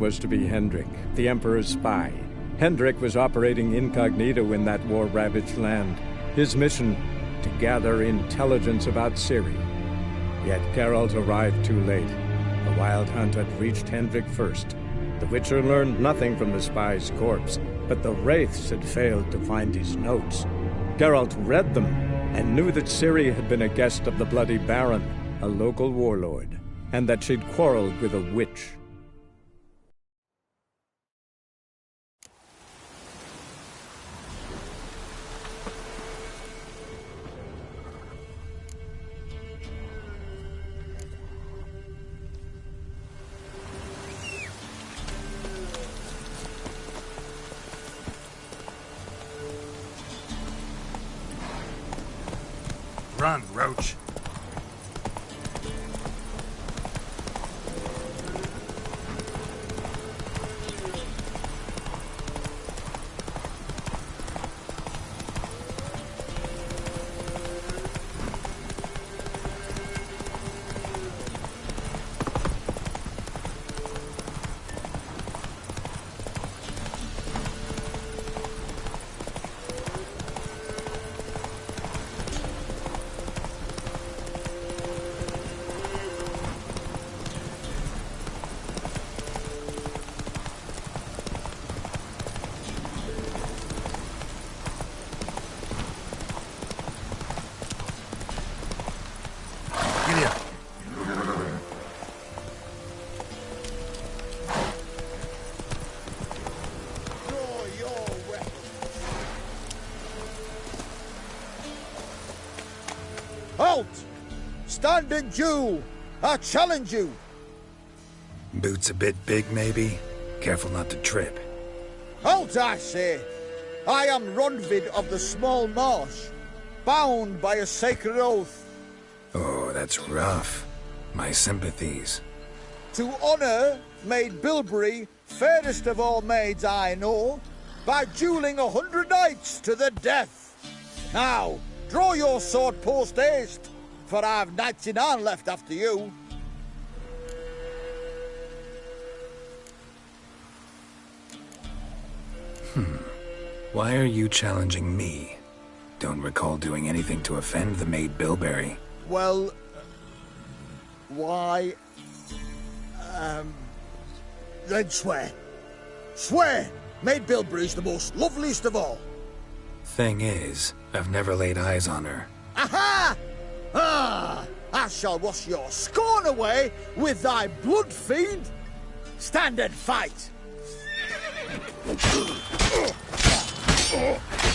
was to be Hendrik, the Emperor's spy. Hendrik was operating incognito in that war-ravaged land. His mission, to gather intelligence about Ciri. Yet Geralt arrived too late. The Wild Hunt had reached Hendrik first. The Witcher learned nothing from the spy's corpse, but the Wraiths had failed to find his notes. Geralt read them, and knew that Ciri had been a guest of the Bloody Baron, a local warlord, and that she'd quarreled with a witch. Run, Roach. Halt! Standing Jew! I challenge you! Boots a bit big, maybe? Careful not to trip. Halt, I say! I am Ronvid of the Small Marsh, bound by a sacred oath. Oh, that's rough. My sympathies. To honour Maid Bilberry, fairest of all maids I know, by duelling 100 knights to the death. Now, draw your sword post-haste, for I've 99 left after you. Why are you challenging me? Don't recall doing anything to offend the Maid Bilberry. Well, why... then swear. Swear! Maid Bilberry's the most loveliest of all. Thing is, I've never laid eyes on her. Aha! Ah! I shall wash your scorn away with thy blood, fiend! Stand and fight!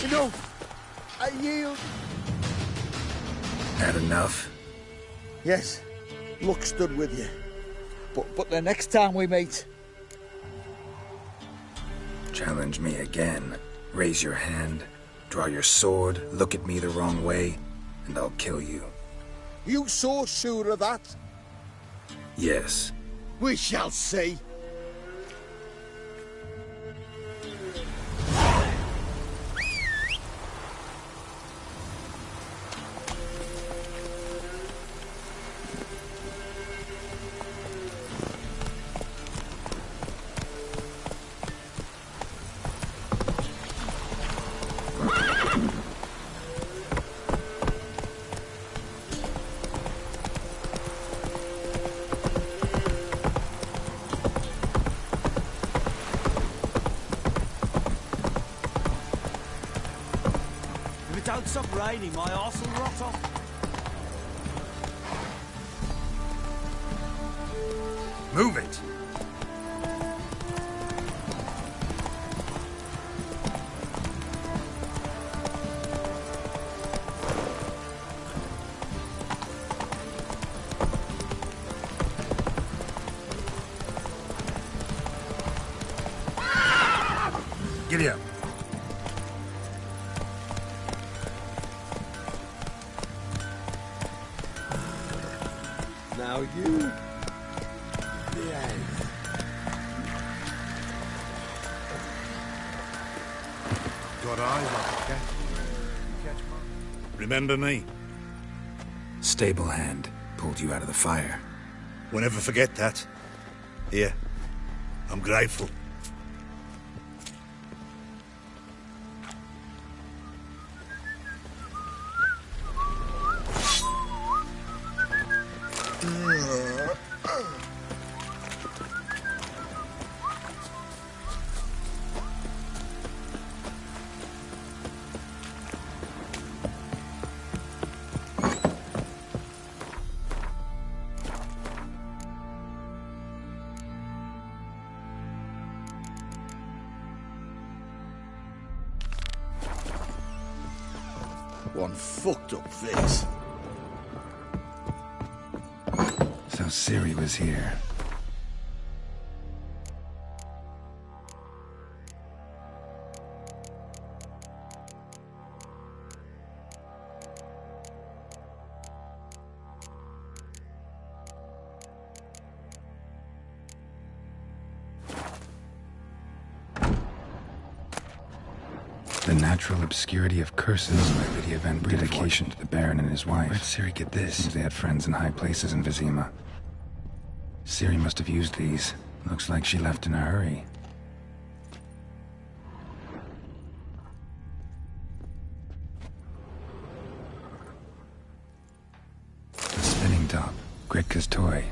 Enough! I yield. Had enough? Yes, luck stood with you. But the next time we meet... Challenge me again. Raise your hand, draw your sword, look at me the wrong way, and I'll kill you. You so sure of that? Yes. We shall see. Don't stop raining, my arse will rot off. Move it! Giddy up. Now you behave. Got eyes like a cat. Catch mine. Remember me? Stable hand pulled you out of the fire. We'll never forget that. Here, I'm grateful. One fucked up face. So Ciri was here. The natural obscurity of curses by the event dedication to the Baron and his wife. Where'd Ciri get this? Seems they had friends in high places in Vizima. Ciri must have used these. Looks like she left in a hurry. The spinning top. Gritka's toy.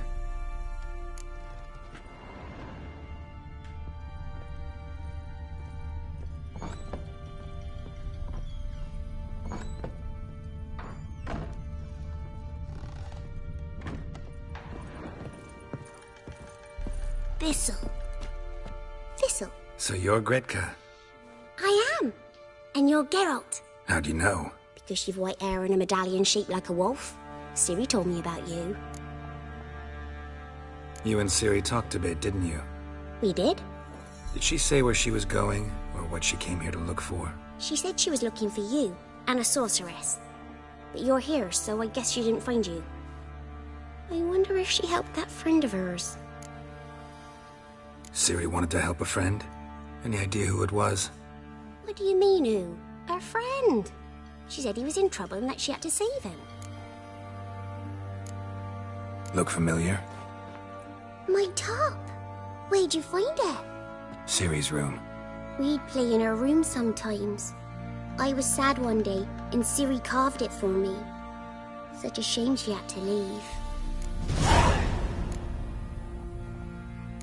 Thistle. So you're Gretka? I am. And you're Geralt. How do you know? Because you've white hair and a medallion shaped like a wolf. Ciri told me about you. You and Ciri talked a bit, didn't you? We did. Did she say where she was going, or what she came here to look for? She said she was looking for you, and a sorceress. But you're here, so I guess she didn't find you. I wonder if she helped that friend of hers. Ciri wanted to help a friend? Any idea who it was? What do you mean, who? Our friend. She said he was in trouble and that she had to save him. Look familiar? My top. Where'd you find it? Ciri's room. We'd play in her room sometimes. I was sad one day, and Ciri carved it for me. Such a shame she had to leave.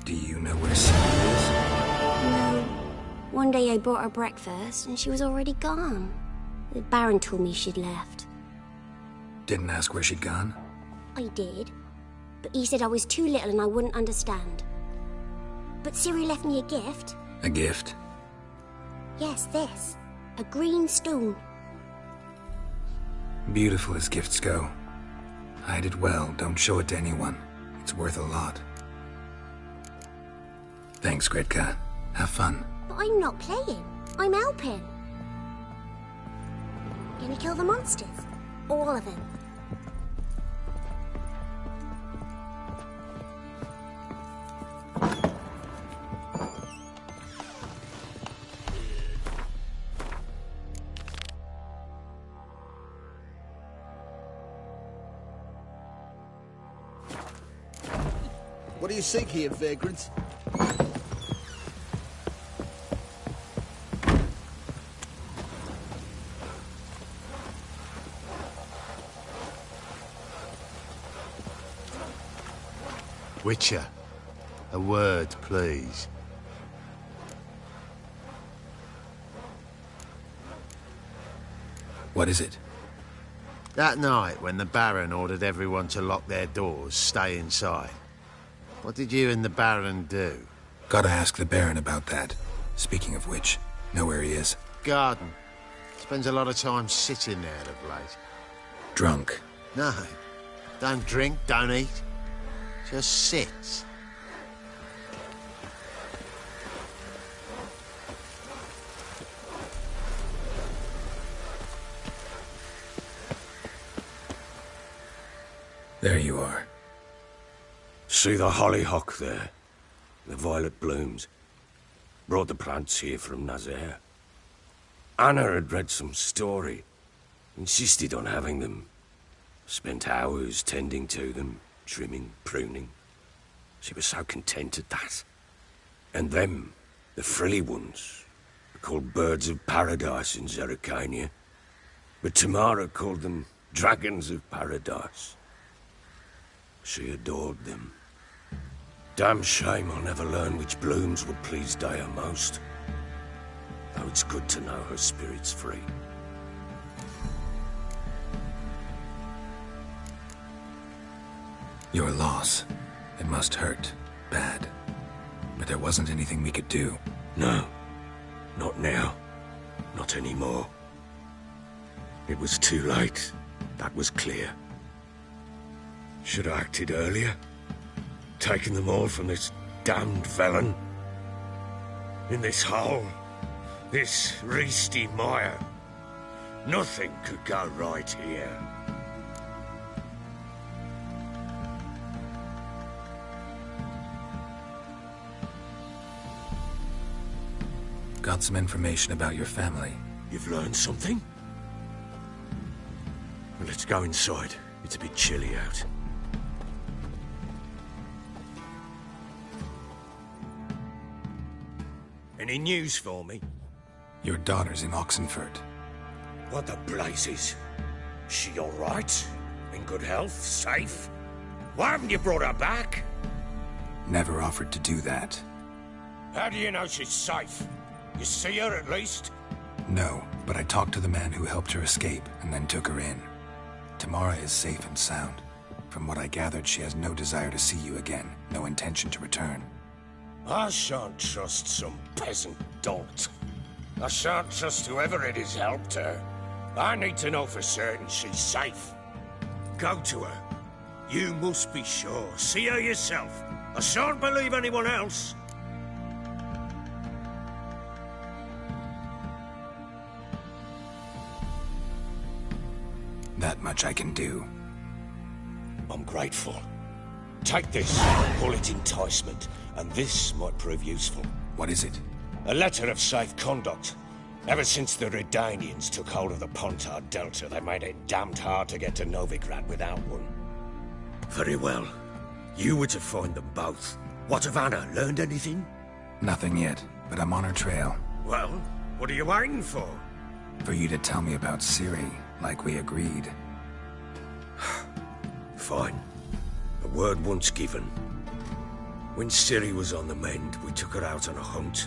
Do you know where Ciri is? No. One day I bought her breakfast, and she was already gone. The Baron told me she'd left. Didn't ask where she'd gone? I did. But he said I was too little and I wouldn't understand. But Ciri left me a gift. A gift? Yes, this. A green stone. Beautiful as gifts go. Hide it well, don't show it to anyone. It's worth a lot. Thanks, Gretka. Have fun. But I'm not playing. I'm helping. Gonna kill the monsters. All of them. What do you seek here, vagrant? Witcher, a word, please. What is it? That night when the Baron ordered everyone to lock their doors, stay inside. What did you and the Baron do? Gotta ask the Baron about that. Speaking of which, know where he is? Garden. Spends a lot of time sitting there of late. Drunk. No. Don't drink, don't eat. Just sits. There you are. See the hollyhock there? The violet blooms. Brought the plants here from Nazaire. Anna had read some story. Insisted on having them. Spent hours tending to them, trimming, pruning. She was so content at that. And them, the frilly ones, are called birds of paradise in Zerrikania. But Tamara called them dragons of paradise. She adored them. Damn shame I'll never learn which blooms would please Dea most. Though it's good to know her spirit's free. Your loss. It must hurt. Bad. But there wasn't anything we could do. No. Not now. Not anymore. It was too late. That was clear. Should have acted earlier. Taken them all from this damned felon. In this hole. This reesty mire. Nothing could go right here. Got some information about your family. You've learned something? Well, let's go inside. It's a bit chilly out. Any news for me? Your daughter's in Oxenford. What the blazes? She all right? In good health? Safe? Why haven't you brought her back? Never offered to do that. How do you know she's safe? You see her at least? No, but I talked to the man who helped her escape and then took her in. Tamara is safe and sound. From what I gathered, she has no desire to see you again, no intention to return. I shan't trust some peasant dolt. I shan't trust whoever it is helped her. I need to know for certain she's safe. Go to her. You must be sure. See her yourself. I shan't believe anyone else. That much I can do. I'm grateful. Take this, call it enticement, and this might prove useful. What is it? A letter of safe conduct. Ever since the Redanians took hold of the Pontard Delta, they made it damned hard to get to Novigrad without one. Very well. You were to find them both. What of Anna? Learned anything? Nothing yet, but I'm on her trail. Well, what are you waiting for? For you to tell me about Ciri, like we agreed. Fine. A word once given. When Ciri was on the mend, we took her out on a hunt.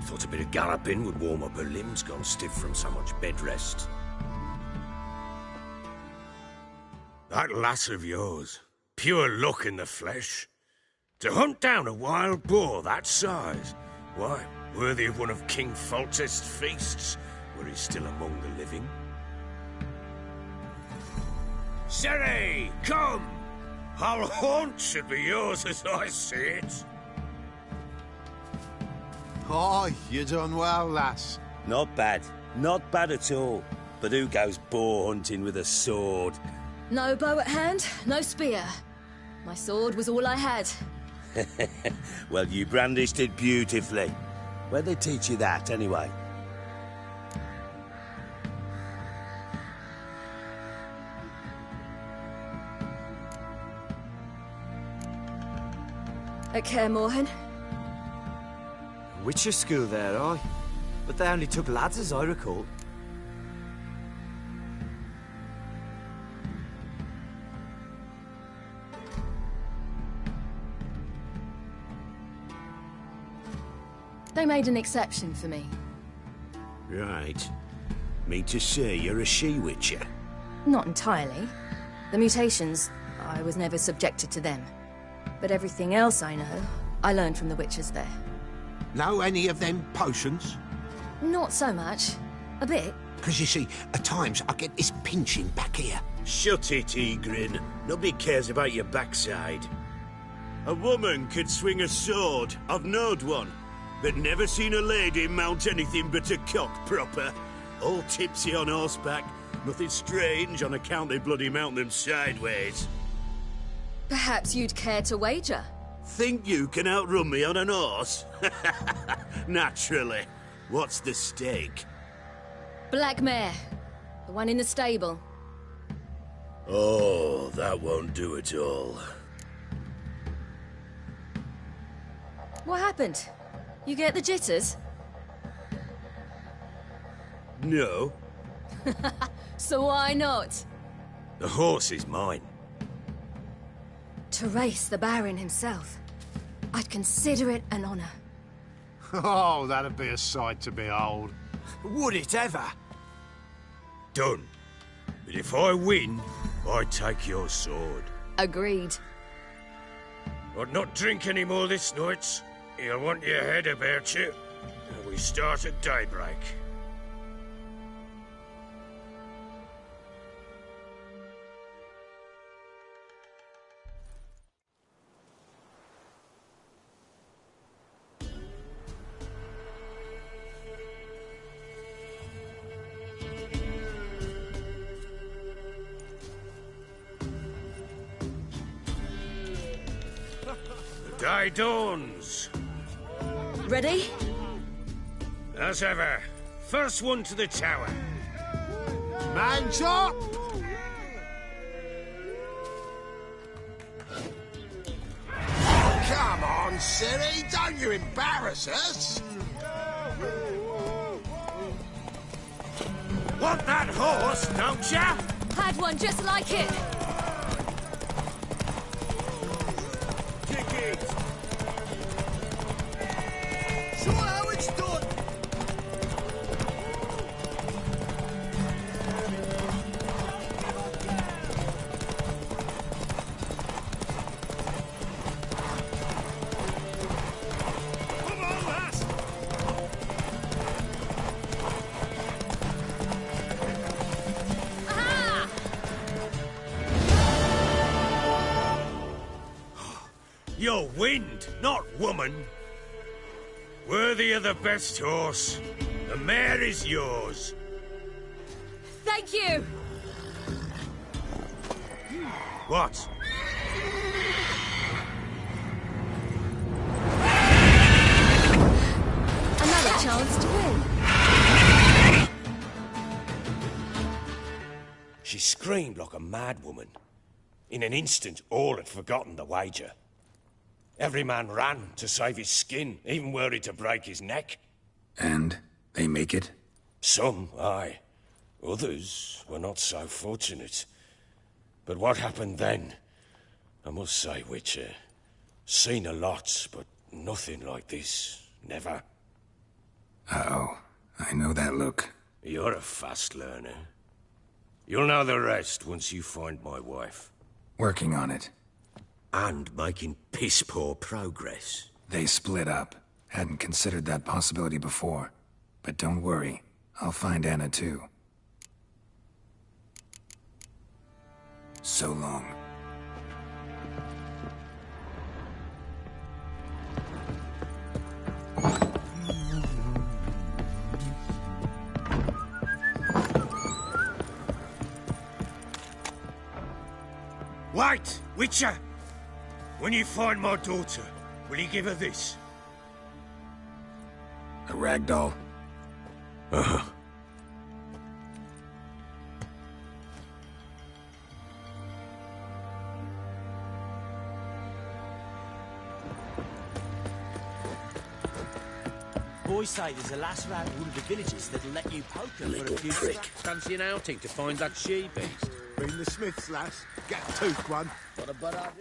Thought a bit of galloping would warm up her limbs, gone stiff from so much bed rest. That lass of yours, pure luck in the flesh. To hunt down a wild boar that size, why, worthy of one of King Foltest's feasts, were he still among the living. Ciri, come! Our haunt should be yours as I see it. Oh, you done well, lass. Not bad. Not bad at all. But who goes boar hunting with a sword? No bow at hand, no spear. My sword was all I had. Well, you brandished it beautifully. Where'd they teach you that, anyway? At Kaer Morhen. Witcher school there, aye. But they only took lads, as I recall. They made an exception for me. Right. Mean to say you're a she-witcher? Not entirely. The mutations, I was never subjected to them. But everything else I know, I learned from the witches there. Know any of them potions? Not so much. A bit. Because you see, at times I get this pinching back here. Shut it, Egrin. Nobody cares about your backside. A woman could swing a sword. I've knowed one. But never seen a lady mount anything but a cock proper. All tipsy on horseback. Nothing strange on account they bloody mount them sideways. Perhaps you'd care to wager? Think you can outrun me on an horse? Naturally. What's the stake? Black mare. The one in the stable. Oh, that won't do it all. What happened? You get the jitters? No, So why not? the horse is mine. To race the Baron himself. I'd consider it an honor. Oh, that'd be a sight to behold. Would it ever? Done. But if I win, I take your sword. Agreed. I'd not drink any more this night. You'll want your head about you. And we start at daybreak. The day dawns. Ready? As ever, first one to the tower. Man's up! Come on, Ciri, don't you embarrass us! Want that horse, don't ya? Had one just like it. Kick it! Show how it's done. Come on, lass! Aha! You're wind, not woman. Worthy of the best horse. The mare is yours. Thank you! What? Another chance to win. She screamed like a mad woman. In an instant, all had forgotten the wager. Every man ran to save his skin, even worried to break his neck. And they make it? Some, aye. Others were not so fortunate. But what happened then? I must say, Witcher, seen a lot, but nothing like this. Never. Uh-oh. I know that look. You're a fast learner. You'll know the rest once you find my wife. Working on it. And making piss-poor progress. They split up. Hadn't considered that possibility before. But don't worry. I'll find Anna too. So long. Wait, Witcher! When you find my daughter, will you give her this? A rag doll. Uh-huh. Boys say there's a lass around one of the villages that'll let you poke her for a few scraps. Fancy an outing to find that she-beast? Bring the Smiths, lass. Get a tooth one. Got a butt out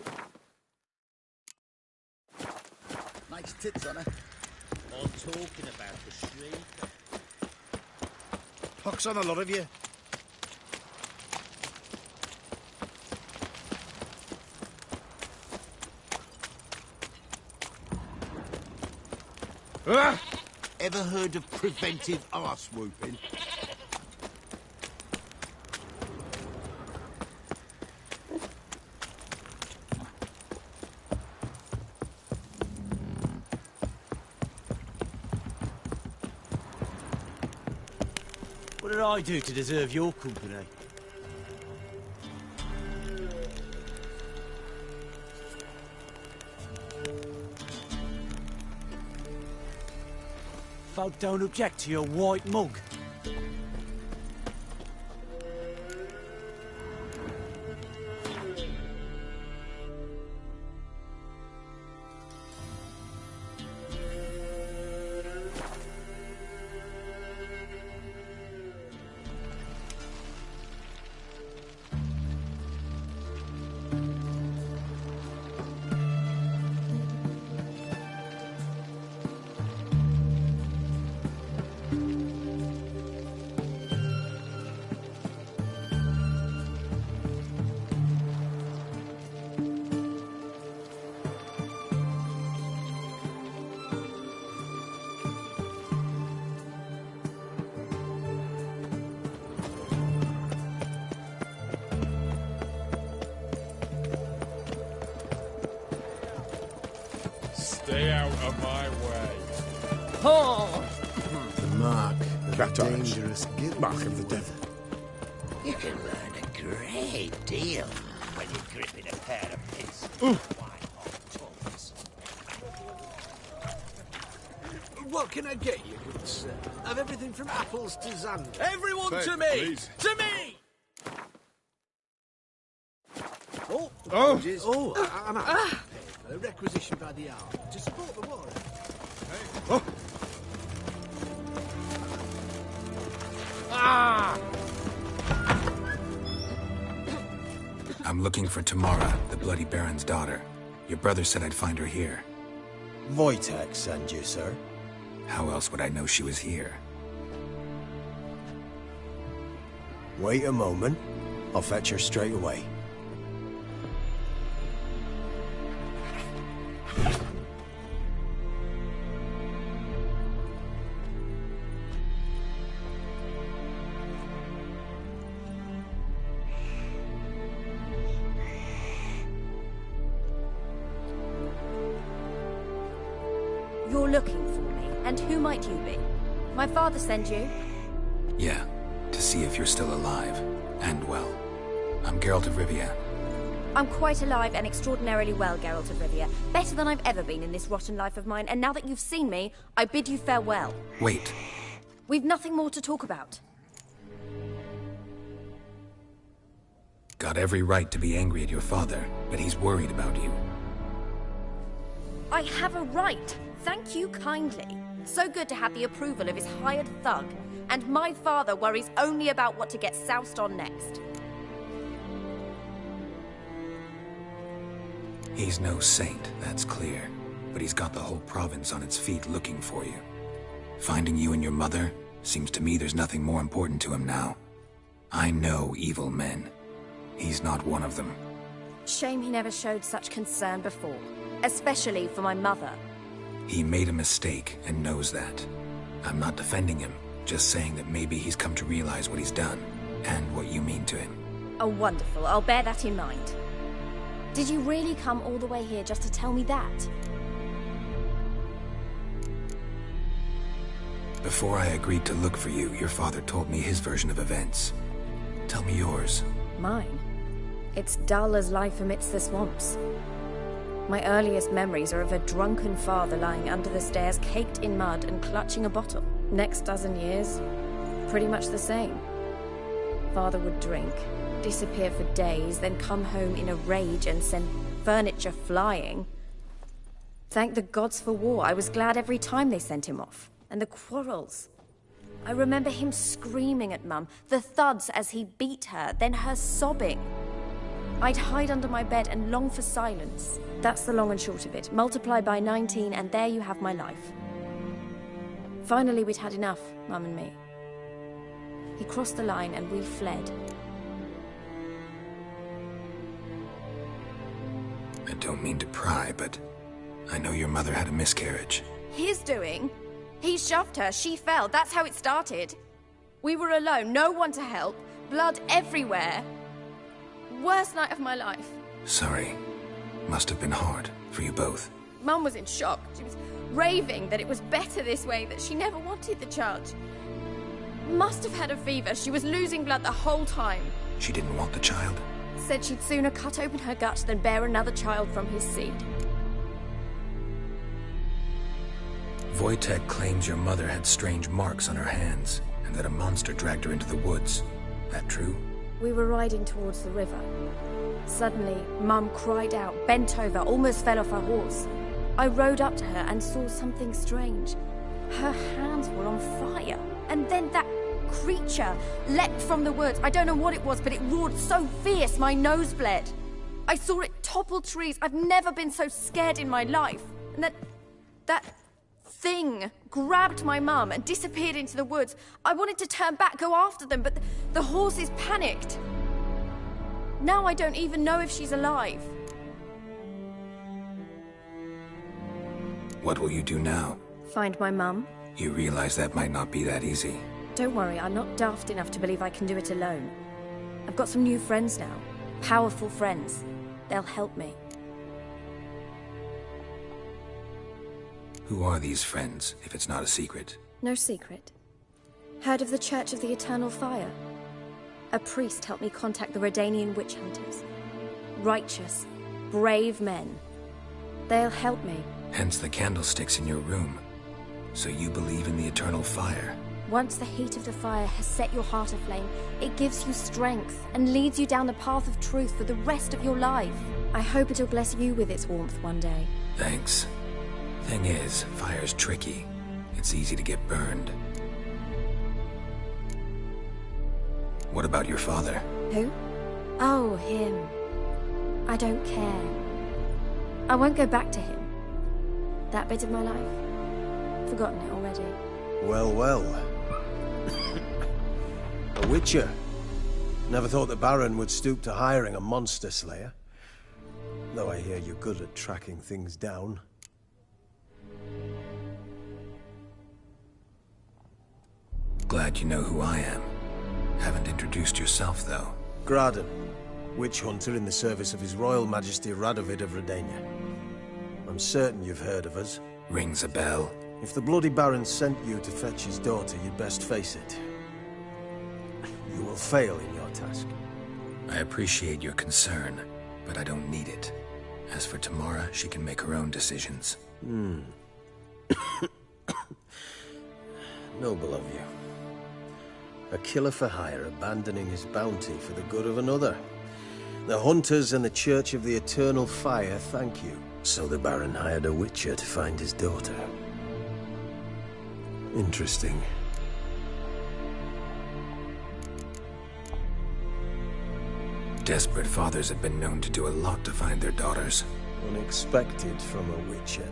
Nice tits on her. I'm talking about the shrieker. Pox on a lot of you. Ever heard of preventive arse whooping? What did I do to deserve your company? Folk don't object to your white mug. Stay out of my way. Oh! The mark of Cat a eyes. dangerous guild. Mark of the devil. You can learn a great deal when you're gripping a pair of piss. What can I get you, good sir? I've everything from apples to Xander. Everyone Say, to me! please. To me! Oh, apologies. Oh, I'm out. A requisition by the hour to support the war. Ah! I'm looking for Tamara, the Bloody Baron's daughter. Your brother said I'd find her here. Wojtek sent you, sir. How else would I know she was here? Wait a moment. I'll fetch her straight away. You're looking for me, and who might you be? My father sent you? Yeah, to see if you're still alive. And well. I'm Geralt of Rivia. I'm quite alive and extraordinarily well, Geralt of Rivia. Better than I've ever been in this rotten life of mine, and now that you've seen me, I bid you farewell. Wait. We've nothing more to talk about. Got every right to be angry at your father, but he's worried about you. I have a right. Thank you kindly. So good to have the approval of his hired thug. And my father worries only about what to get soused on next. He's no saint, that's clear. But he's got the whole province on its feet looking for you. Finding you and your mother, seems to me there's nothing more important to him now. I know evil men. He's not one of them. Shame he never showed such concern before. Especially for my mother. He made a mistake and knows that. I'm not defending him, just saying that maybe he's come to realize what he's done, and what you mean to him. Oh, wonderful. I'll bear that in mind. Did you really come all the way here just to tell me that? Before I agreed to look for you, your father told me his version of events. Tell me yours. Mine? It's dull as life amidst the swamps. My earliest memories are of a drunken father lying under the stairs, caked in mud and clutching a bottle. Next dozen years, pretty much the same. Father would drink, disappear for days, then come home in a rage and send furniture flying. Thank the gods for war. I was glad every time they sent him off. And the quarrels. I remember him screaming at Mum, the thuds as he beat her, then her sobbing. I'd hide under my bed and long for silence. That's the long and short of it. Multiply by 19 and there you have my life. Finally, we'd had enough, Mum and me. He crossed the line and we fled. I don't mean to pry, but I know your mother had a miscarriage. His doing? He shoved her, she fell, that's how it started. We were alone, no one to help, blood everywhere. Worst night of my life. Sorry. Must have been hard for you both. Mum was in shock. She was raving that it was better this way, that she never wanted the child. Must have had a fever. She was losing blood the whole time. She didn't want the child? Said she'd sooner cut open her gut than bear another child from his seed. Wojtek claims your mother had strange marks on her hands, and that a monster dragged her into the woods. That true? We were riding towards the river. Suddenly, Mum cried out, bent over, almost fell off her horse. I rode up to her and saw something strange. Her hands were on fire. And then that creature leapt from the woods. I don't know what it was, but it roared so fierce my nose bled. I saw it topple trees. I've never been so scared in my life. And that thing grabbed my mum and disappeared into the woods. I wanted to turn back, go after them, but the horses panicked. Now I don't even know if she's alive. What will you do now? Find my mum. You realize that might not be that easy. Don't worry, I'm not daft enough to believe I can do it alone. I've got some new friends now. Powerful friends. They'll help me. Who are these friends, if it's not a secret? No secret. Heard of the Church of the Eternal Fire? A priest helped me contact the Redanian witch hunters. Righteous, brave men. They'll help me. Hence the candlesticks in your room. So you believe in the eternal fire? Once the heat of the fire has set your heart aflame, it gives you strength and leads you down the path of truth for the rest of your life. I hope it'll bless you with its warmth one day. Thanks. Thing is, fire's tricky. It's easy to get burned. What about your father? Who? Oh, him. I don't care. I won't go back to him. That bit of my life. Forgotten it already. Well, well. A witcher. Never thought the Baron would stoop to hiring a monster slayer. Though I hear you're good at tracking things down. Glad you know who I am. Haven't introduced yourself, though. Graden, witch hunter in the service of His Royal Majesty Radovid of Redania. I'm certain you've heard of us. Rings a bell. If the Bloody Baron sent you to fetch his daughter, you'd best face it. You will fail in your task. I appreciate your concern, but I don't need it. As for Tamara, she can make her own decisions. Noble of you. A killer for hire abandoning his bounty for the good of another. The hunters and the Church of the Eternal Fire thank you. So the Baron hired a witcher to find his daughter. Interesting. Desperate fathers have been known to do a lot to find their daughters. Unexpected from a witcher.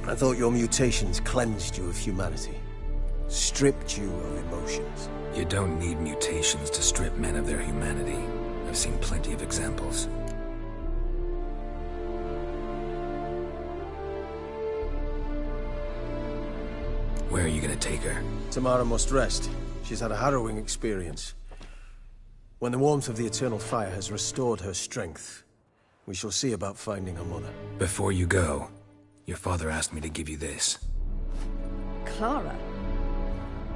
I thought your mutations cleansed you of humanity. Stripped you of emotions. You don't need mutations to strip men of their humanity. I've seen plenty of examples. Where are you gonna take her? Tamara must rest. She's had a harrowing experience. When the warmth of the Eternal Fire has restored her strength, we shall see about finding her mother. Before you go, your father asked me to give you this. Clara?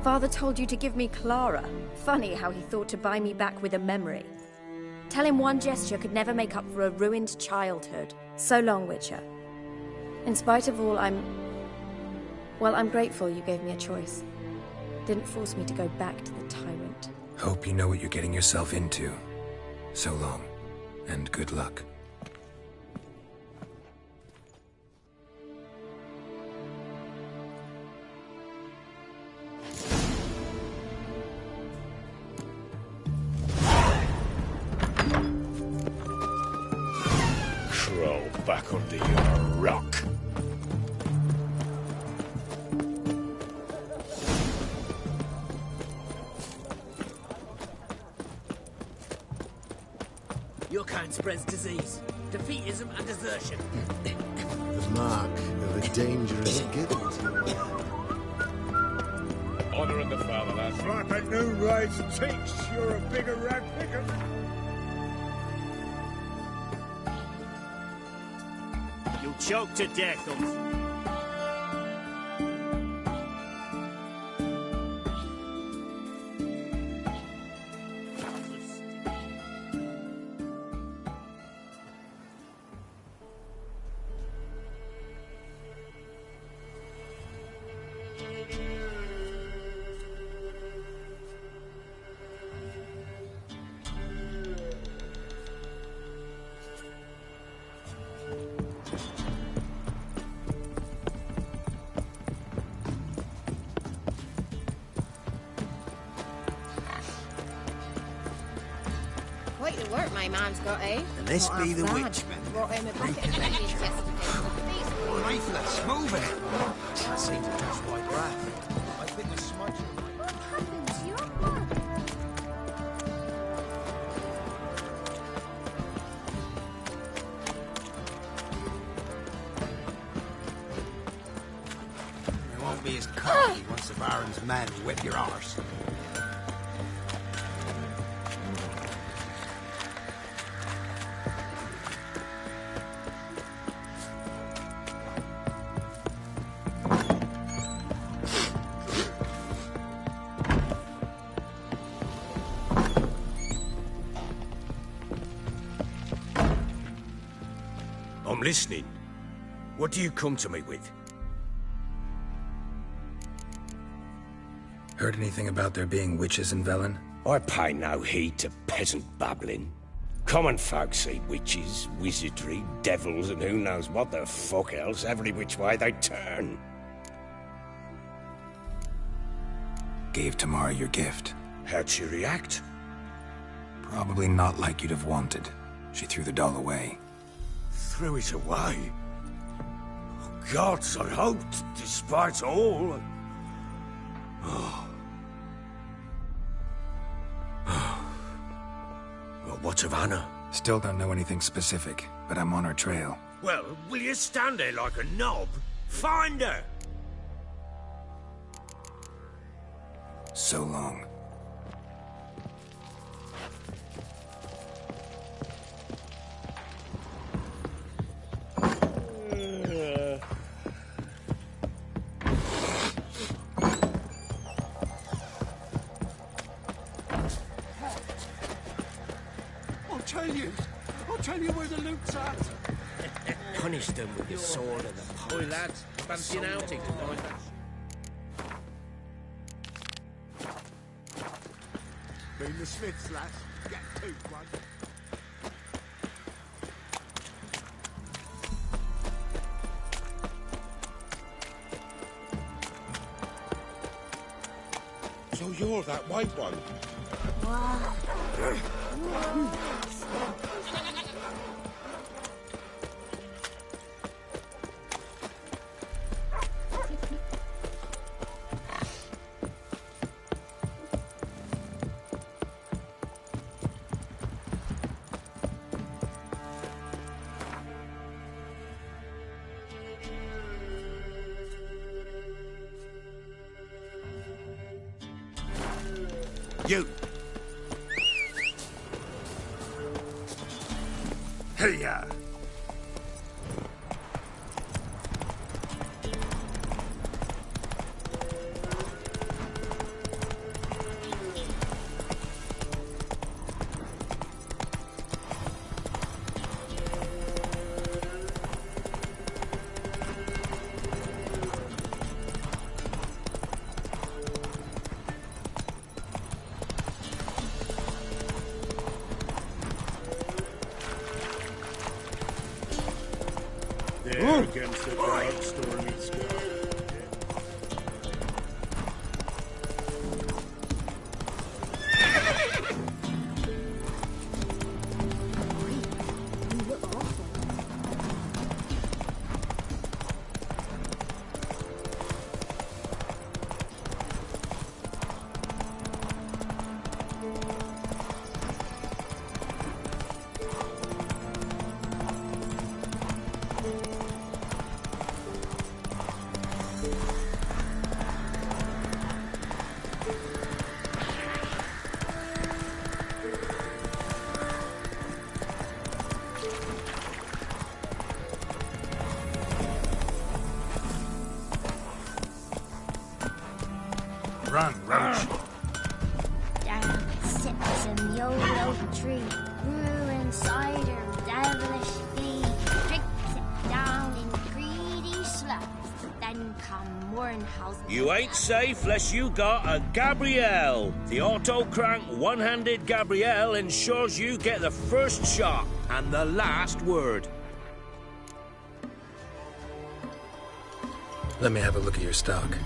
Father told you to give me Clara. Funny how he thought to buy me back with a memory. Tell him one gesture could never make up for a ruined childhood. So long, Witcher. In spite of all, I'm grateful you gave me a choice. Didn't force me to go back to the tyrant. Hope you know what you're getting yourself into. So long, and good luck. Crawl back under your rock. Your kind spreads disease, defeatism and desertion. The mark of a dangerous guild. Honor in the fatherland. Like a new rise takes, you're a bigger rat picker. You'll choke to death, Ulf. Quite the work my man's got, eh? And this Not be half the bad. witch, man. Brought him a bucket of Indian yesterday. Lifeless, move it! That seems just white breath. I think the smudge. What happens? You're blood. It won't be as cocky once the Baron's men whip your arse. listening. What do you come to me with? Heard anything about there being witches in Velen? I pay no heed to peasant babbling. Common folk see witches, wizardry, devils, and who knows what the fuck else every which way they turn. Gave Tamara your gift. How'd she react? Probably not like you'd have wanted. She threw the doll away. Threw it away? Oh, gods, I hoped, despite all... Oh. Well, what of Anna? Still don't know anything specific, but I'm on her trail. Well, will you stand there like a knob? Find her! So long. I'll tell you where the loot's at. Punish them with the sword and the pole. Oi, lads, fancy an outing tonight? Mean the Smiths, lads. Get toot, one. So you're that white one? You! Hey-ya! There against the dark, stormy sky. Run, Roach. Down sits in the old oak tree, brewing cider, devilish fee. Drinks it down in greedy slugs, then come Mournhouse. You ain't safe less you got a Gabrielle. The auto-crank one-handed Gabrielle ensures you get the first shot and the last word. Let me have a look at your stock.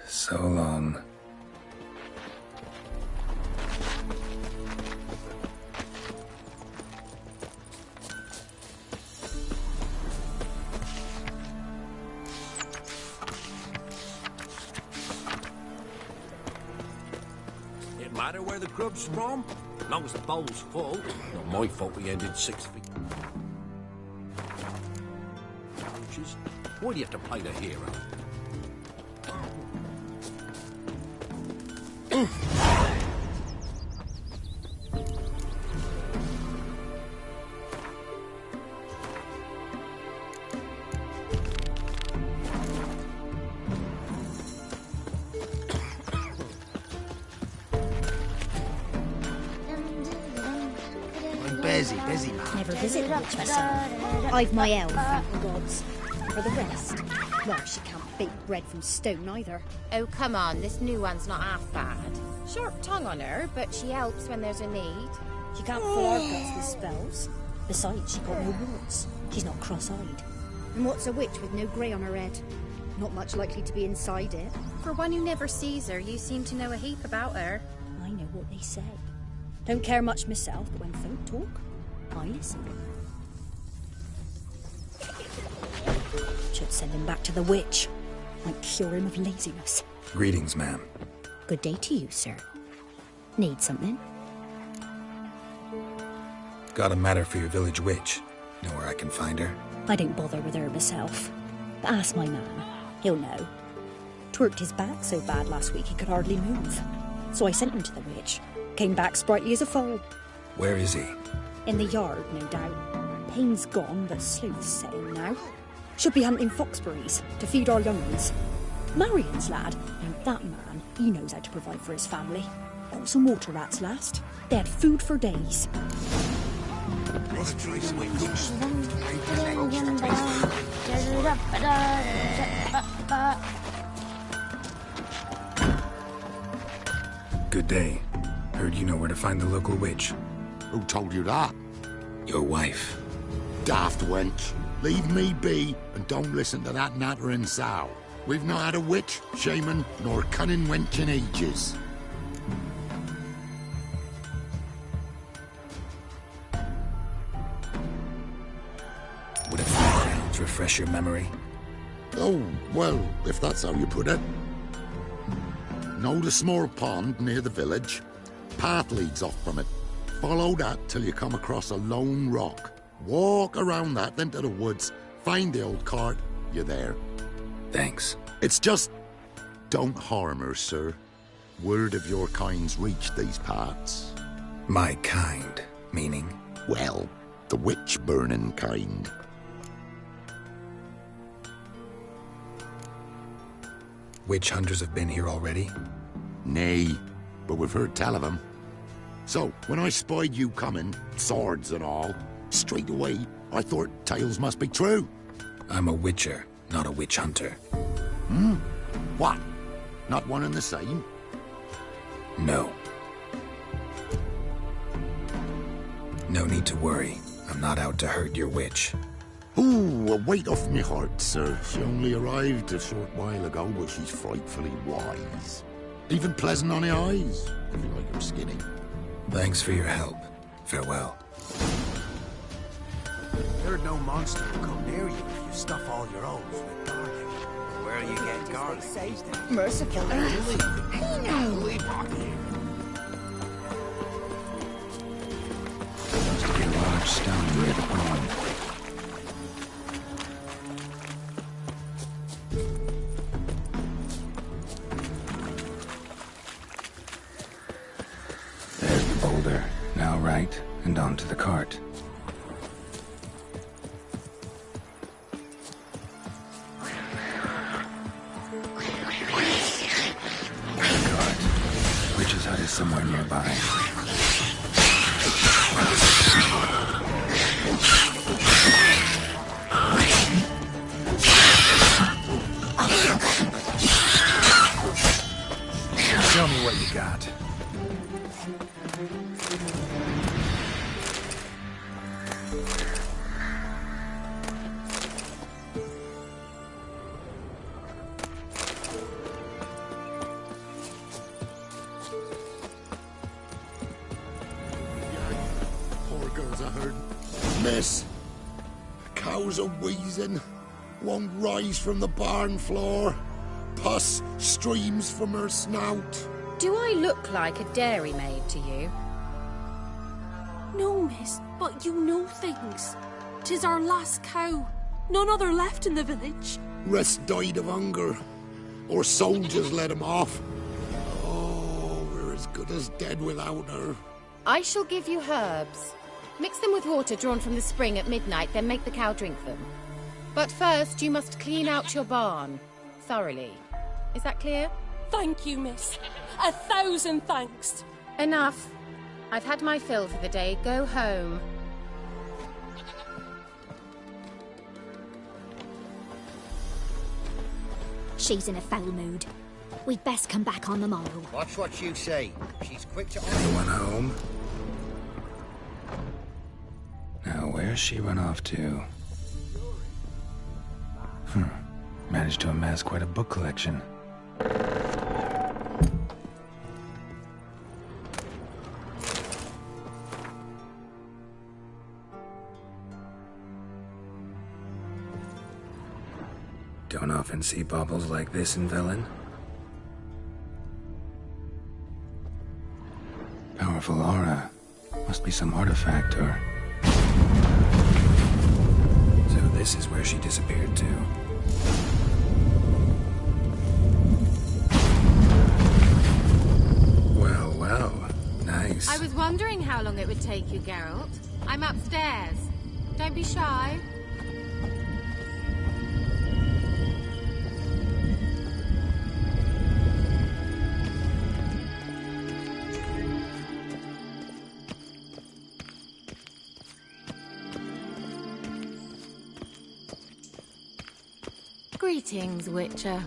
So long. It matter where the grub's from? As long as the bowl's full. Not my fault we ended 6 feet. Why do you have to play the hero? busy man. Never visited a witch myself. I've my elf, thank the gods. For the rest, well, she can't bake bread from stone either. Oh, come on, this new one's not half bad. Sharp tongue on her, but she helps when there's a need. She can't fill our guts with spells. Besides, she got no warts. She's not cross-eyed. And what's a witch with no grey on her head? Not much likely to be inside it. For one who never sees her, you seem to know a heap about her. I know what they say. Don't care much myself, but when folk talk, I listen. Should send him back to the witch. Might cure him of laziness. Greetings, ma'am. Good day to you, sir. Need something? Got a matter for your village witch. Know where I can find her? I don't bother with her myself. But ask my man. He'll know. Twerked his back so bad last week he could hardly move. So I sent him to the witch. Came back sprightly as a foal. Where is he? In the yard, no doubt. Pain's gone, but sleuth's setting now. Should be hunting foxberries to feed our young ones. Marion's lad, and that man, he knows how to provide for his family. Got some water rats last. They had food for days. Let's try some witches. Good day. Heard you know where to find the local witch. Who told you that? Your wife. Daft wench. Leave me be and don't listen to that nattering sow. We've not had a witch, shaman, nor cunning wench in ages. Would a few crowns refresh your memory? Oh, well, if that's how you put it. Know the small pond near the village? Path leads off from it. Follow that till you come across a lone rock. Walk around that, then to the woods. Find the old cart. You're there. Thanks. It's just... don't harm her, sir. Word of your kind's reached these parts. My kind, meaning? Well, the witch-burning kind. Witch hunters have been here already? Nay, but we've heard tell of them. So, when I spied you coming, swords and all, straight away, I thought tales must be true. I'm a witcher, not a witch hunter. What? Not one and the same? No. No need to worry. I'm not out to hurt your witch. Ooh, a weight off me heart, sir. She only arrived a short while ago, but she's frightfully wise. Even pleasant on the eyes, if you like her skinny. Thanks for your help. Farewell. There's no monster will come near you if you stuff all your holes with garlic. Where you get garlic these days? Merciful. Leave off here. Must be a large stone near the pond. There's the boulder. Now right, and onto the cart. Witch's hut is somewhere nearby. Show me what you got. Poor girls, I heard. Miss, the cows are wheezing. Won't rise from the barn floor. Pus streams from her snout. Do I look like a dairymaid to you? No, miss, but you know things. 'Tis our last cow. None other left in the village. Rest died of hunger. Or soldiers let him off. Oh, we're as good as dead without her. I shall give you herbs. Mix them with water drawn from the spring at midnight, then make the cow drink them. But first, you must clean out your barn. Thoroughly. Is that clear? Thank you, miss. 1,000 thanks. Enough. I've had my fill for the day. Go home. She's in a foul mood. We'd best come back on the morrow. Watch what you say. She's quick to... Anyone home? Now, where's she run off to? Managed to amass quite a book collection. Don't often see baubles like this in Velen. Powerful aura. Must be some artifact or... So this is where she disappeared to. Well, well. Nice. I was wondering how long it would take you, Geralt. I'm upstairs. Don't be shy. Greetings, Witcher.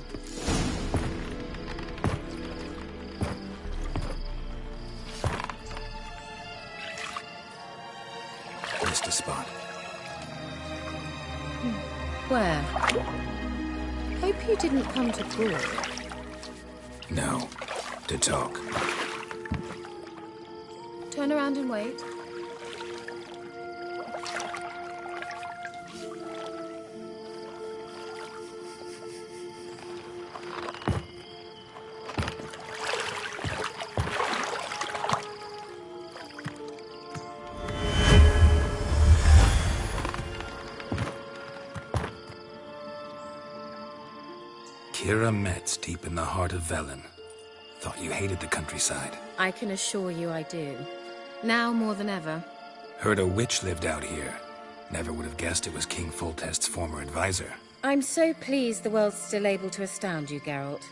Missed a spot. Where? Hope you didn't come to talk. No. To talk. Turn around and wait. Kira Metz, deep in the heart of Velen. Thought you hated the countryside. I can assure you I do. Now more than ever. Heard a witch lived out here. Never would have guessed it was King Foltest's former advisor. I'm so pleased the world's still able to astound you, Geralt.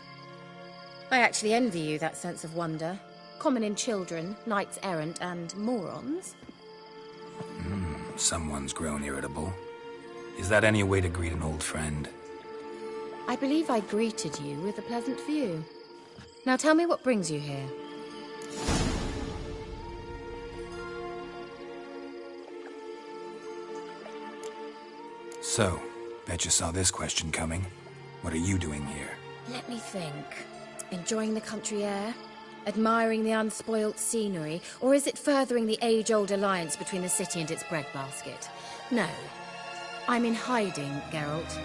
I actually envy you that sense of wonder. Common in children, knights errant, and morons. Someone's grown irritable. Is that any way to greet an old friend? I believe I greeted you with a pleasant view. Now tell me what brings you here. So, bet you saw this question coming. What are you doing here? Let me think. Enjoying the country air? Admiring the unspoilt scenery? Or is it furthering the age-old alliance between the city and its breadbasket? No. I'm in hiding, Geralt.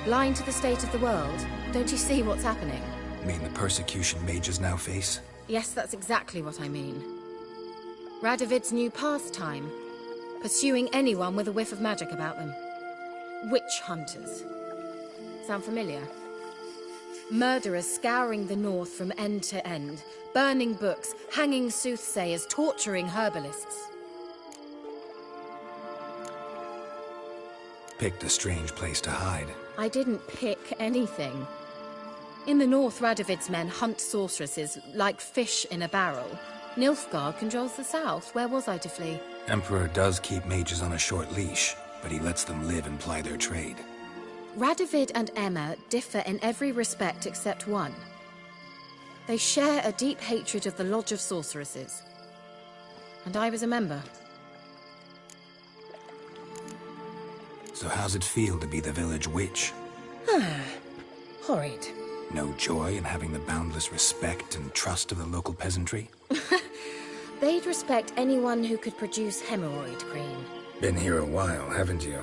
Blind to the state of the world? Don't you see what's happening? Mean the persecution mages now face? Yes, that's exactly what I mean. Radovid's new pastime. Pursuing anyone with a whiff of magic about them. Witch hunters. Sound familiar? Murderers scouring the north from end to end. Burning books, hanging soothsayers, torturing herbalists. Picked a strange place to hide. I didn't pick anything. In the north, Radovid's men hunt sorceresses like fish in a barrel. Nilfgaard controls the south. Where was I to flee? Emperor does keep mages on a short leash, but he lets them live and ply their trade. Radovid and Emma differ in every respect except one. They share a deep hatred of the Lodge of Sorceresses. And I was a member. So how's it feel to be the village witch? Horrid. No joy in having the boundless respect and trust of the local peasantry? They'd respect anyone who could produce hemorrhoid cream. Been here a while, haven't you?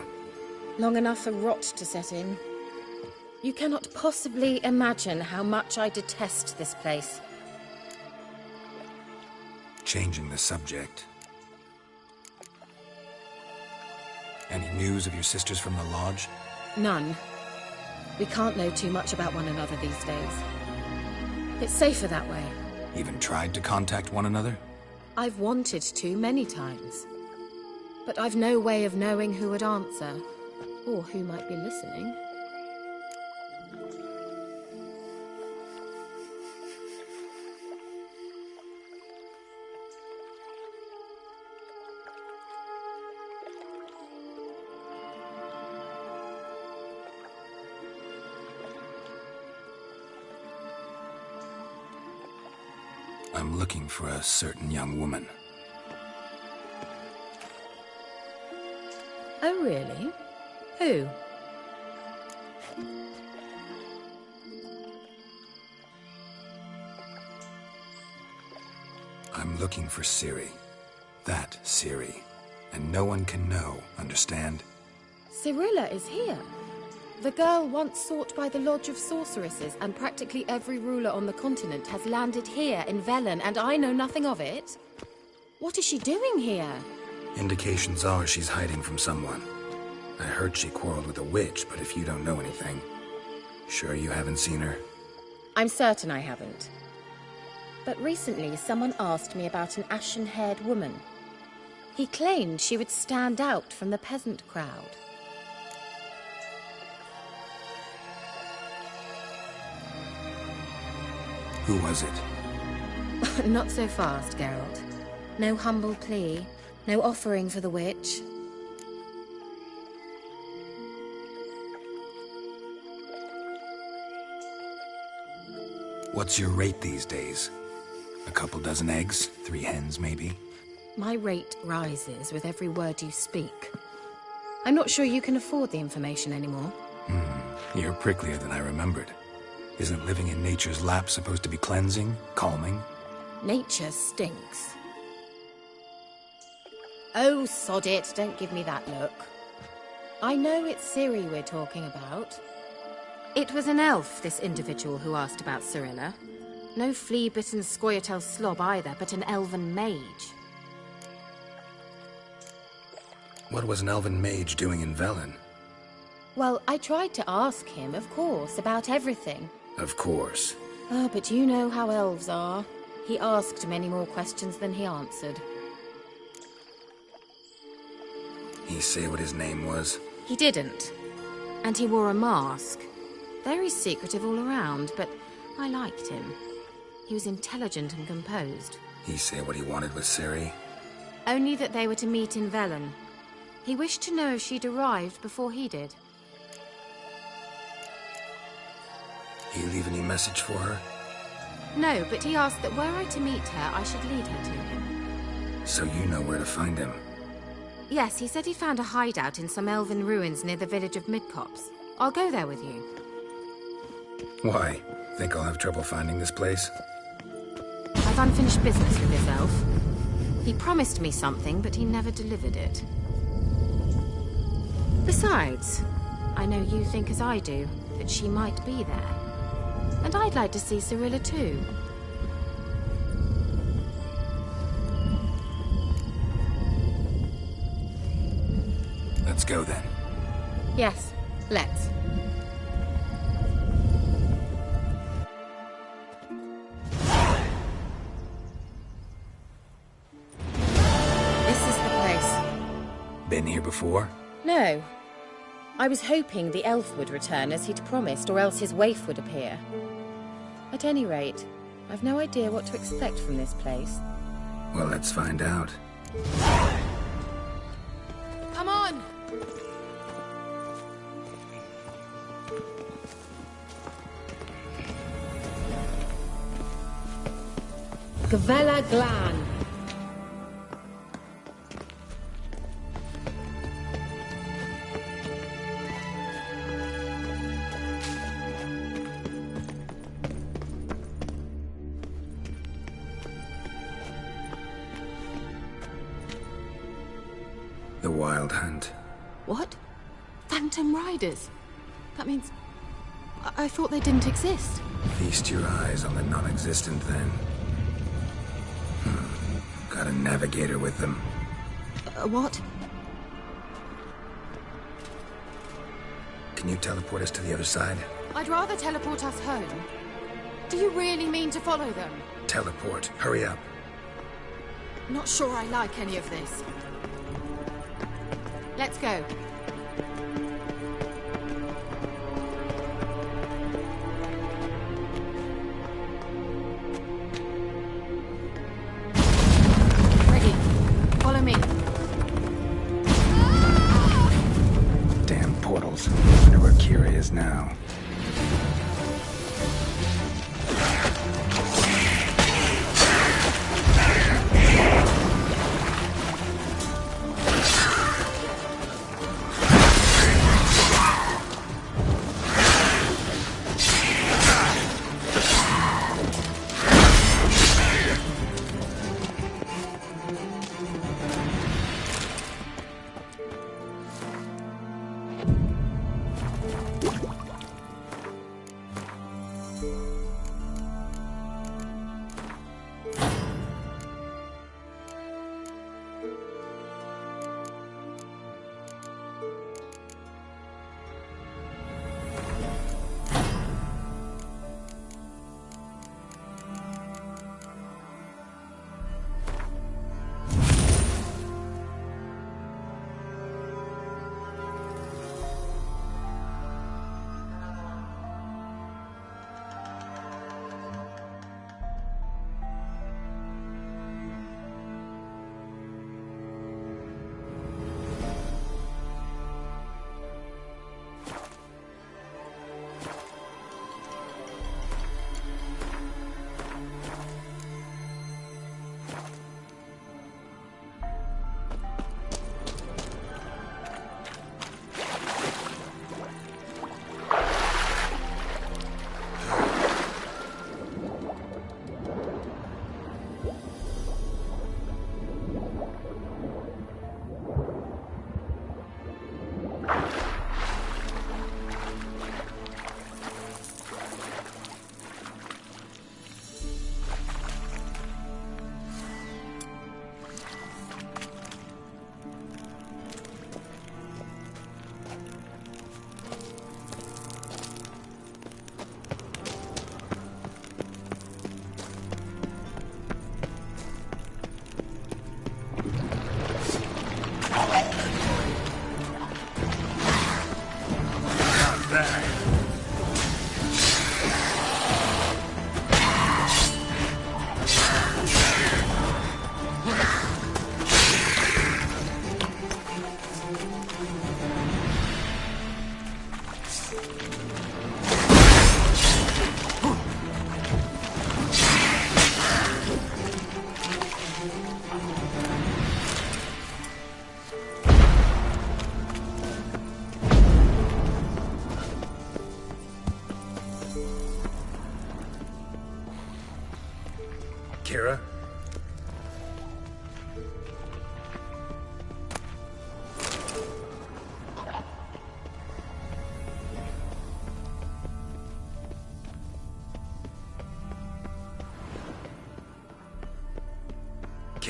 Long enough for rot to set in. You cannot possibly imagine how much I detest this place. Changing the subject. Any news of your sisters from the lodge? None. We can't know too much about one another these days. It's safer that way. Even tried to contact one another? I've wanted to many times. But I've no way of knowing who would answer, or who might be listening. I'm looking for a certain young woman. Oh, really? Who? I'm looking for Ciri. That Ciri. And no one can know, understand? Cirilla is here. The girl once sought by the Lodge of Sorceresses, and practically every ruler on the continent has landed here in Velen, and I know nothing of it. What is she doing here? Indications are she's hiding from someone. I heard she quarreled with a witch, but if you don't know anything, sure you haven't seen her? I'm certain I haven't. But recently someone asked me about an ashen-haired woman. He claimed she would stand out from the peasant crowd. Who was it? Not so fast, Geralt. No humble plea, no offering for the witch. What's your rate these days? A couple dozen eggs? 3 hens, maybe? My rate rises with every word you speak. I'm not sure you can afford the information anymore. You're pricklier than I remembered. Isn't living in nature's lap supposed to be cleansing, calming? Nature stinks. Oh, sod it, don't give me that look. I know it's Ciri we're talking about. It was an elf, this individual who asked about Cirilla. No flea-bitten Scoia'tael slob either, but an elven mage. What was an elven mage doing in Velen? Well, I tried to ask him, of course, about everything. Of course. Oh, but you know how elves are. He asked many more questions than he answered. He say what his name was? He didn't. And he wore a mask. Very secretive all around, but I liked him. He was intelligent and composed. He say what he wanted with Ciri? Only that they were to meet in Velen. He wished to know if she'd arrived before he did. He leave any message for her? No, but he asked that were I to meet her, I should lead her to him. So you know where to find him? Yes, he said he found a hideout in some elven ruins near the village of Midcopse. I'll go there with you. Why? Think I'll have trouble finding this place? I've unfinished business with this elf. He promised me something, but he never delivered it. Besides, I know you think as I do, that she might be there. And I'd like to see Cirilla too. Let's go then. Yes, let's. This is the place. Been here before? No. I was hoping the elf would return as he'd promised, or else his waif would appear. At any rate, I've no idea what to expect from this place. Well, let's find out. Come on! Gavella Glan. The Wild Hunt. What? Phantom Riders? That means... I thought they didn't exist. Feast your eyes on the non-existent then. Got a navigator with them. What? Can you teleport us to the other side? I'd rather teleport us home. Do you really mean to follow them? Teleport. Hurry up. Not sure I like any of this. Let's go. Ready. Follow me. Damn portals. Wonder where Kira is now.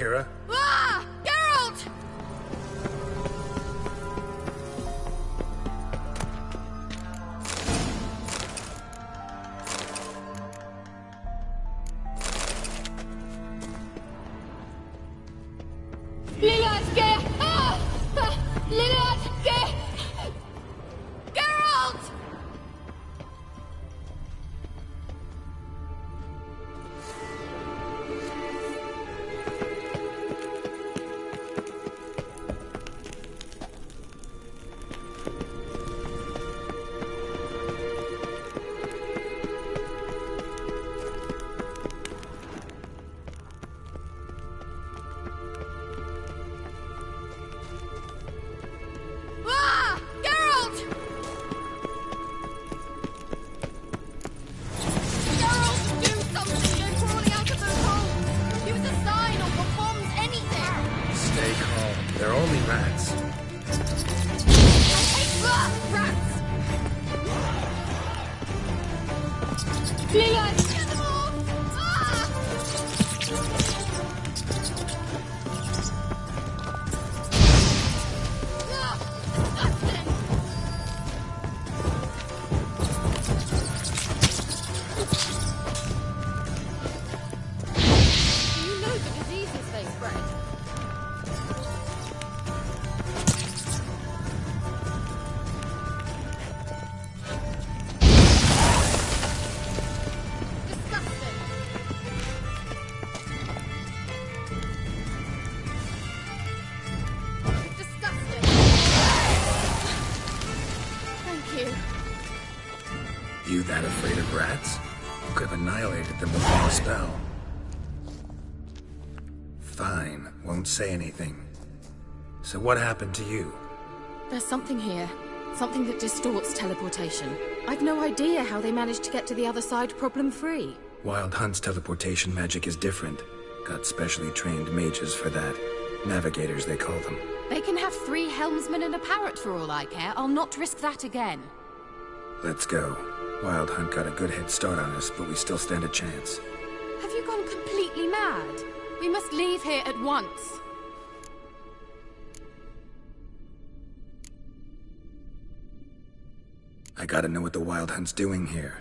Kira? Ah! Geralt! Geralt! Ah! Geralt! Geralt, do something! They're crawling out of those holes! Use a sign or put bombs, anything! Stay calm. They're only rats. I hate rats! Get them off! Ah! You know the diseases they spread. Disgusting. Disgusting. Thank you. You that afraid of rats? Could have annihilated them with one spell. Fine, won't say anything. So what happened to you? There's something here. Something that distorts teleportation. I've no idea how they managed to get to the other side problem-free. Wild Hunt's teleportation magic is different. Got specially trained mages for that. Navigators, they call them. They can have 3 helmsmen and a parrot for all I care. I'll not risk that again. Let's go. Wild Hunt got a good head start on us, but we still stand a chance. Have you gone completely mad? We must leave here at once. I gotta know what the Wild Hunt's doing here.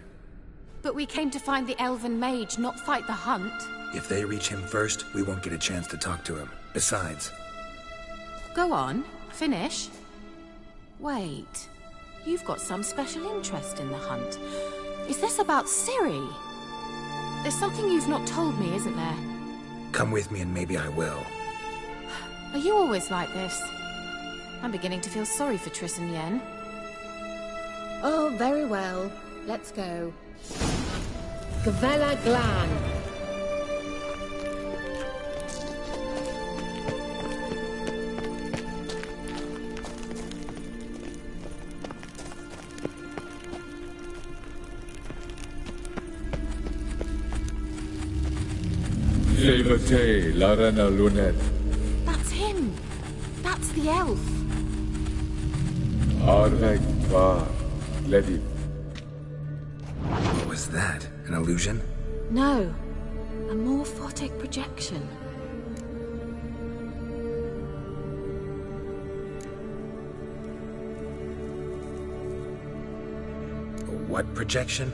But we came to find the elven mage, not fight the hunt. If they reach him first, we won't get a chance to talk to him. Besides... Go on, finish. Wait, you've got some special interest in the hunt. Is this about Ciri? There's something you've not told me, isn't there? Come with me and maybe I will. Are you always like this? I'm beginning to feel sorry for Triss and Yen. Oh, very well. Let's go. Gavella Glan. Levate, Larena Lunet. That's him. That's the elf. Arvek Va, Levit. What was that? An illusion? No. A morphotic projection. What projection?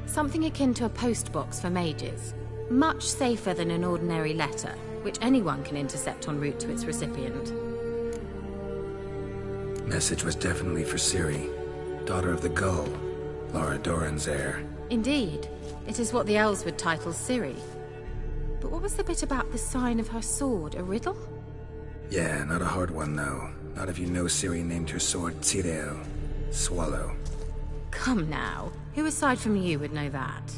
Something akin to a postbox for mages. Much safer than an ordinary letter, which anyone can intercept en route to its recipient. Message was definitely for Ciri, daughter of the Gull, Lara Doran's heir. Indeed. It is what the elves would title Ciri. But what was the bit about the sign of her sword? A riddle? Yeah, not a hard one though. Not if you know Ciri named her sword Tireo, Swallow. Come now. Who aside from you would know that?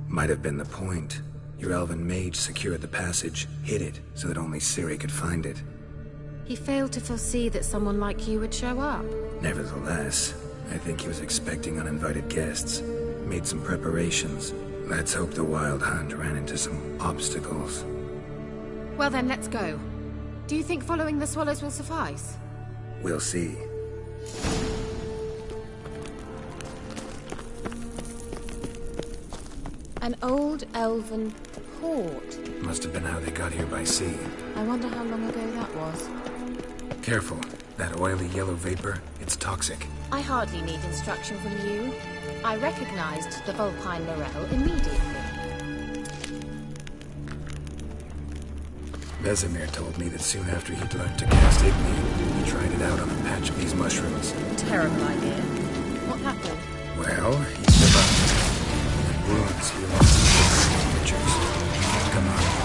Might have been the point. Your elven mage secured the passage, hid it, so that only Ciri could find it. He failed to foresee that someone like you would show up. Nevertheless, I think he was expecting uninvited guests. Made some preparations. Let's hope the Wild Hunt ran into some obstacles. Well then, let's go. Do you think following the swallows will suffice? We'll see. An old elven port. Must have been how they got here by sea. I wonder how long ago that was. Careful. That oily yellow vapor, it's toxic. I hardly need instruction from you. I recognized the Vulpine Morel immediately. Vesemir told me that soon after he'd learned to cast Igni, he tried it out on a patch of these mushrooms. Terrible idea. What happened? Well, he survived. The wounds he lost in pictures. Come on.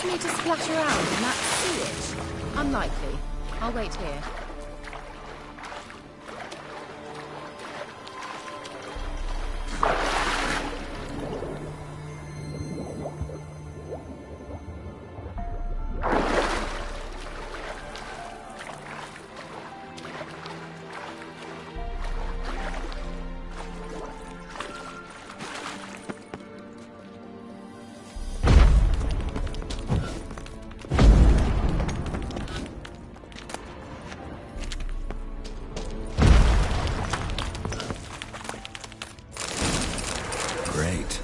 me to splash around in that sewage? Unlikely. I'll wait here. Great.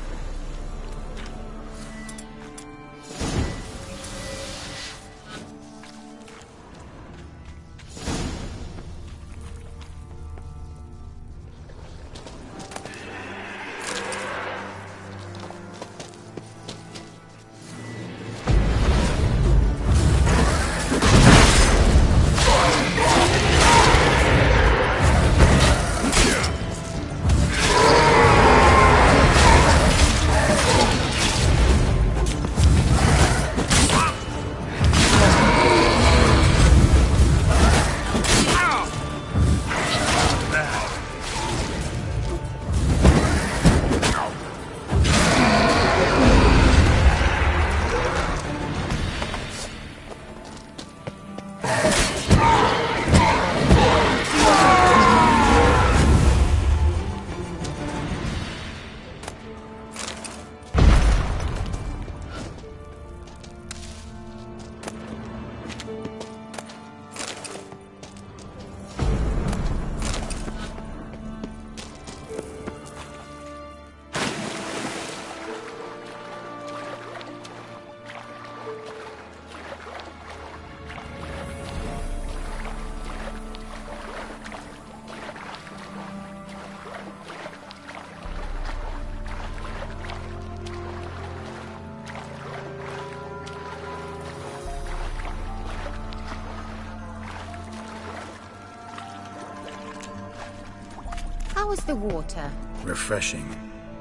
How was the water? Refreshing.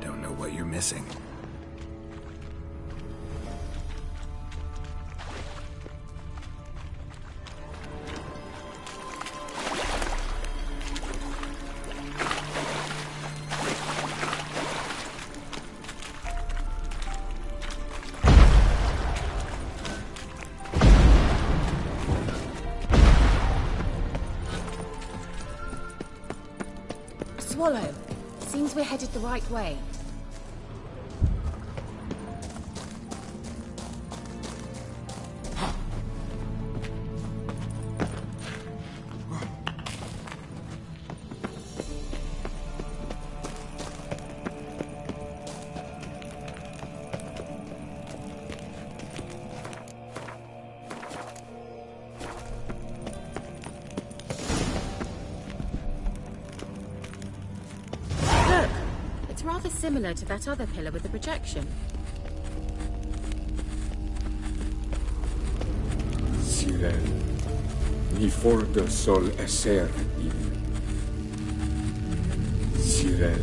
Don't know what you're missing. Swallow. Seems we're headed the right way. Rather similar to that other pillar with the projection. Sirel, ni fordo sol esser il. Sirel,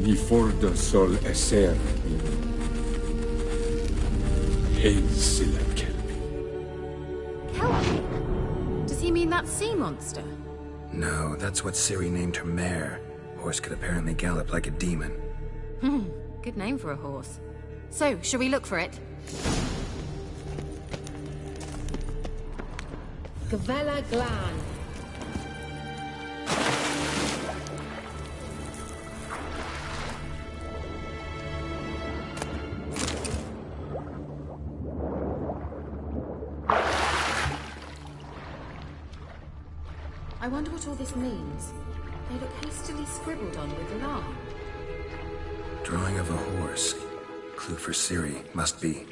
ni fordo sol esser il. Ein sila kelpi. Kelpie? Does he mean that sea monster? No, that's what Ciri named her mare. Horse could apparently gallop like a demon. Good name for a horse. So, shall we look for it? Gavella Glan. I wonder what all this means. They look hastily scribbled on with lime. Drawing of a horse. Clue for Ciri, must be.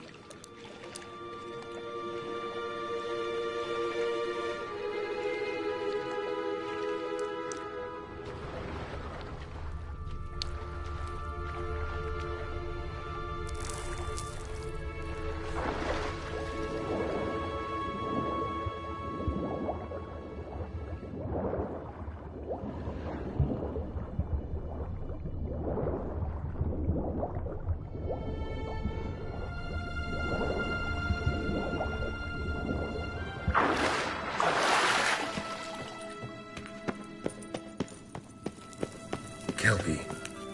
Kelpie.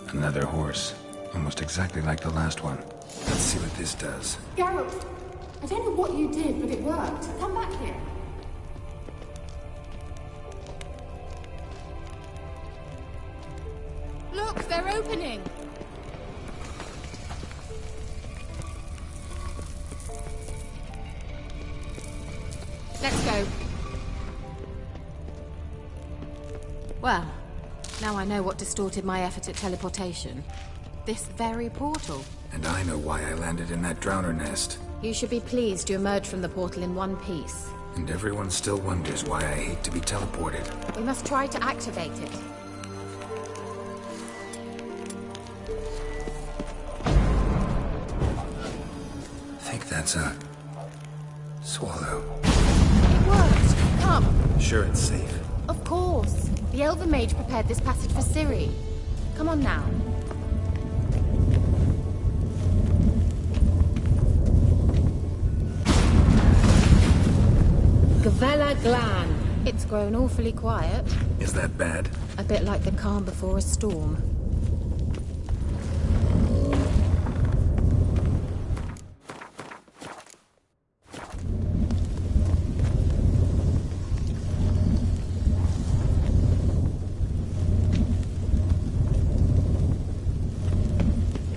Another horse. Almost exactly like the last one. Let's see what this does. Geralt, I don't know what you did, but it worked. Come back here. Look, they're opening! Let's go. Well, now I know what distorted my effort at teleportation. This very portal. And I know why I landed in that drowner nest. You should be pleased you emerged from the portal in one piece. And everyone still wonders why I hate to be teleported. We must try to activate it. I think that's a... swallow. It worked! Come! Sure it's safe? Of course! The Elven Mage prepared this passage for Ciri. Come on now. Gavella Glan. It's grown awfully quiet. Is that bad? A bit like the calm before a storm.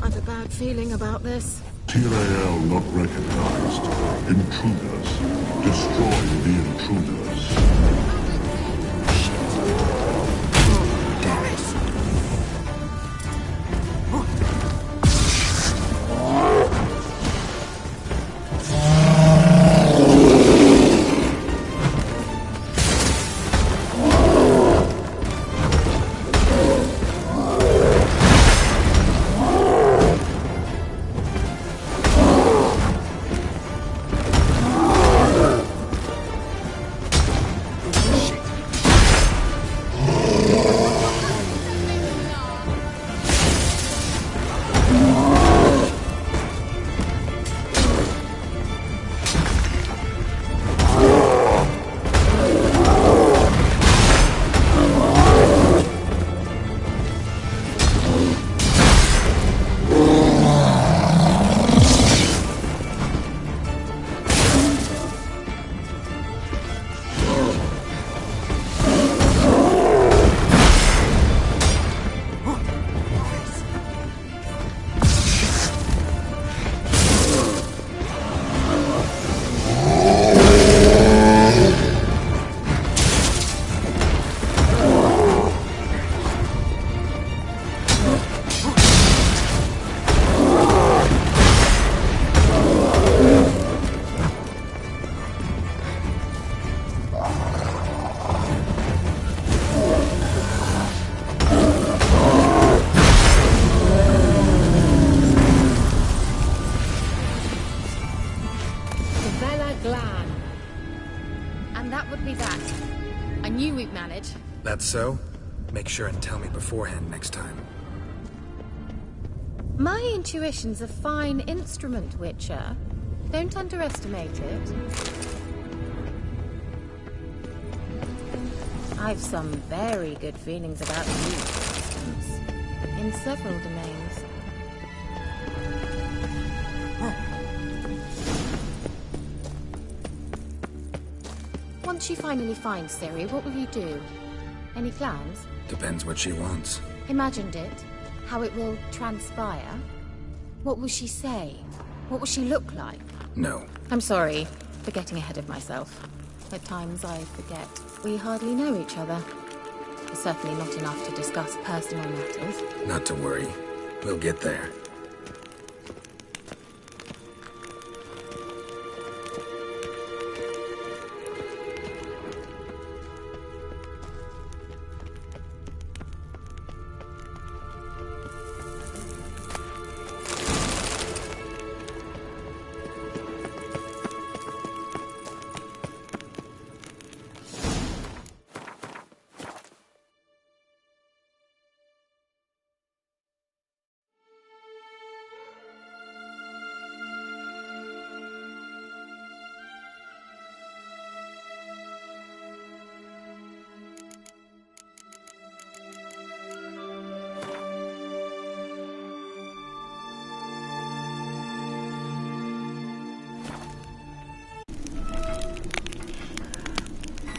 I've a bad feeling about this. Tyrael not recognized. Intruders. Destroy the intruders. Damn it. That's so? Make sure and tell me beforehand next time. My intuition's a fine instrument, Witcher. Don't underestimate it. I've some very good feelings about you, for instance, in several domains. Once you finally find Ciri, what will you do? Any plans? Depends what she wants. Imagined it? How it will transpire? What will she say? What will she look like? No. I'm sorry for getting ahead of myself. At times I forget we hardly know each other. Certainly not enough to discuss personal matters. Not to worry. We'll get there.